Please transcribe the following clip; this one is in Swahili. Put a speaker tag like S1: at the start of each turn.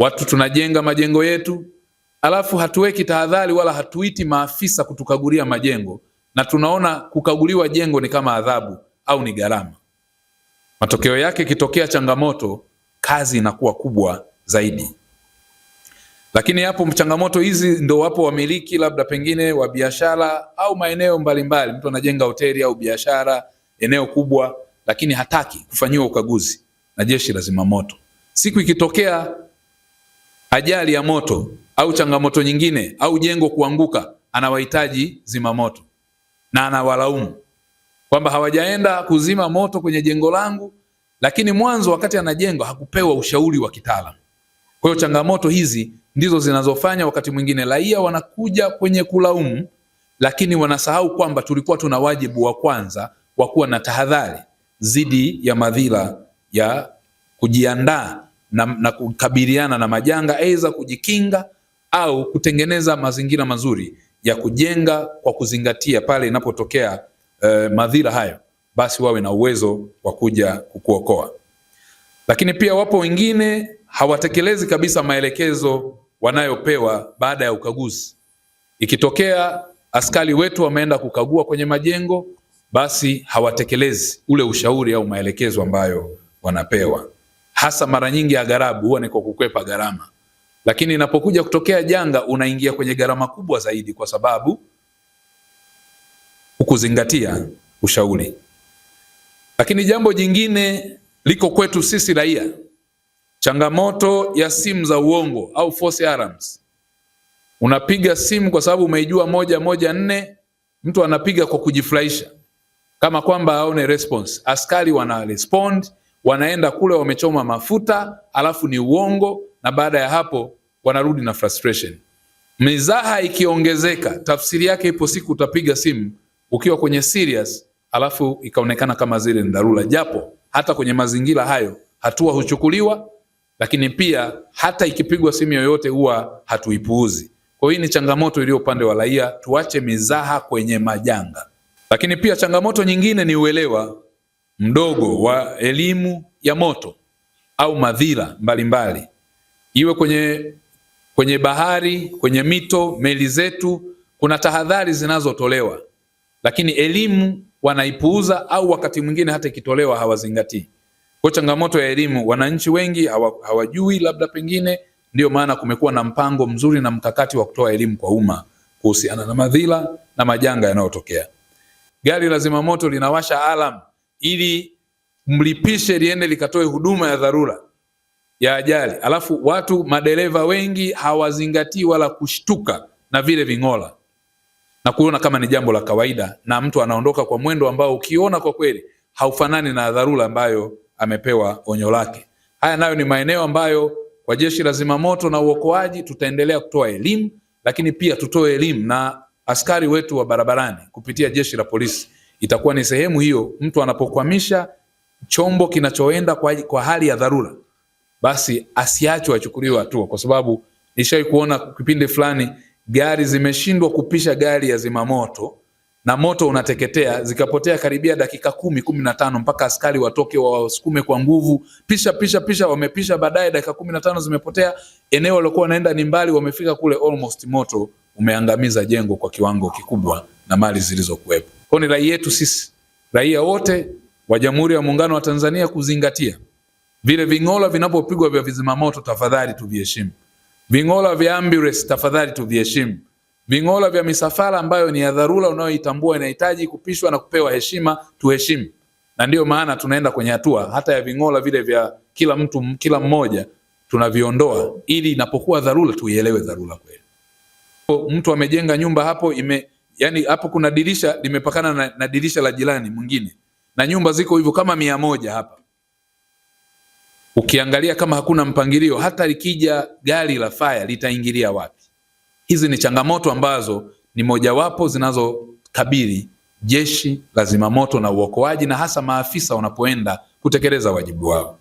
S1: Watu tunajenga majengo yetu, alafu hatuweki tahadhari wala hatuiti maafisa kutukagulia majengo, na tunaona kukaguliwa jengo ni kama adhabu au ni gharama. Matokeo yake kitokea changamoto, kazi inakuwa kubwa zaidi. Lakini hapo changamoto hizi ndio wapo wamiliki labda pengine wa biashara au maeneo mbalimbali. Mtu anajenga hoteli au biashara eneo kubwa, lakini hataki kufanyiwa ukaguzi na jeshi la zimamoto. Siku ikitokea ajali ya moto au changamoto nyingine au jengo kuanguka, anawahitaji zimamoto na anawalaumu kwamba hawajaenda kuzima moto kwenye jengo langu, lakini mwanzo wakati anajenga hakupewa ushauri wa kitaalamu. Kwa hiyo changamoto hizi ndizo zinazofanya wakati mwingine raia wanakuja kwenye kulaumu, lakini wanasahau kwamba tulikuwa tuna wajibu wa kwanza wa kuwa na tahadhari dhidi ya madhila ya kujiandaa na kukabiliana na majanga, aidha kujikinga au kutengeneza mazingira mazuri ya kujenga kwa kuzingatia pale inapotokea madhila hayo, basi wawe na uwezo wa kuja kukuokoa. Lakini pia wapo wengine hawatekelezi kabisa maelekezo wanayopewa baada ya ukaguzi. Ikitokea askari wetu wameenda kukagua kwenye majengo, basi hawatekelezi ule ushauri au maelekezo ambayo wanapewa. Hasa mara nyingi agharabu huwa ni kwa kukwepa gharama. Lakini inapokuja kutokea janga, unaingia kwenye gharama kubwa zaidi kwa sababu hukuzingatia ushauri. Lakini jambo jingine liko kwetu sisi raia, changamoto ya simu za uongo au false alarms. Unapiga simu kwa sababu umeijua 114, mtu anapiga kwa kujifurahisha kama kwamba aone response. Askari wana respond, wanaenda kule wamechoma mafuta, alafu ni uongo, na baada ya hapo wanarudi na frustration. Mizaha ikiongezeka, tafsiri yake ipo siku utapiga simu ukiwa kwenye serious, alafu ikaonekana kama zile ni dharura, japo hata kwenye mazingira hayo hatua huchukuliwa, lakini pia hata ikipigwa simu yoyote huwa hatuipuuzi. Kwa hiyo ni changamoto iliyo upande wa raia, tuache mizaha kwenye majanga. Lakini pia changamoto nyingine ni uelewa mdogo wa elimu ya moto au madhila mbalimbali. Iwe kwenye bahari, kwenye mito, meli zetu, kuna tahadhari zinazotolewa, lakini elimu wanaipuuza au wakati mwingine hata ikitolewa hawazingatii. Kwa changamoto ya elimu, wananchi wengi hawajui, labda pengine ndio maana kumekuwa na mpango mzuri na mkakati wa kutoa elimu kwa umma kuhusiana na madhila na majanga yanayotokea. Gari la zimamoto linawasha alarm ili mlipishe liende likatoe huduma ya dharura ya ajali. Alafu watu madereva wengi hawazingatii wala kushtuka na vile ving'ola na kuona kama ni jambo la kawaida, na mtu anaondoka kwa mwendo ambao ukiona kwa kweli haufanani na dharura ambayo amepewa onyo lake. Haya nayo ni maeneo ambayo kwa jeshi la zimamoto na uokoaji tutaendelea kutoa elimu, lakini pia tutoe elimu na askari wetu wa barabarani kupitia jeshi la polisi. Itakuwa ni sehemu hiyo, mtu anapokwamisha chombo kinachoenda kwa hali ya dharura, basi asiachwe achukuliwe hatua, kwa sababu nishawahi kuona kipindi fulani gari zimeshindwa kupisha gari ya zimamoto na moto unateketea, zikapotea karibia dakika 10-15 mpaka askari watoke wasukume kwa nguvu, pisha, wamepisha, baadaye dakika 15 zimepotea, eneo walikuwa wanaenda ni mbali, wamefika kule almost moto umeangamiza jengo kwa kiwango kikubwa na mali zilizokuwepo. Kwa ni rai yetu sisi raia wote wa Jamhuri ya Muungano wa Tanzania kuzingatia vile ving'ola vinapopigwa vya vizimamoto, tafadhali tuviheshimu. Ving'ola vya ambulance tafadhali tuviheshimu. Ving'ola vya misafara ambayo ni ya dharura unayoitambua inahitaji kupishwa na kupewa heshima, tuheshimu. Na ndio maana tunaenda kwenye hatua hata ya ving'ola vile vya kila mtu, kila mmoja tunaviondoa, ili inapokuwa dharura tuielewe dharura kweli. Mtu amejenga nyumba hapo, yani hapo kuna dirisha limepakana na dirisha la jirani mwingine, na nyumba ziko hivyo kama 100 hapa. Ukiangalia kama hakuna mpangilio, hata likija gari la fire litaingilia wapi? Hizi ni changamoto ambazo ni mojawapo zinazokabili jeshi la zimamoto na uokoaji, na hasa maafisa wanapoenda kutekeleza wajibu wao.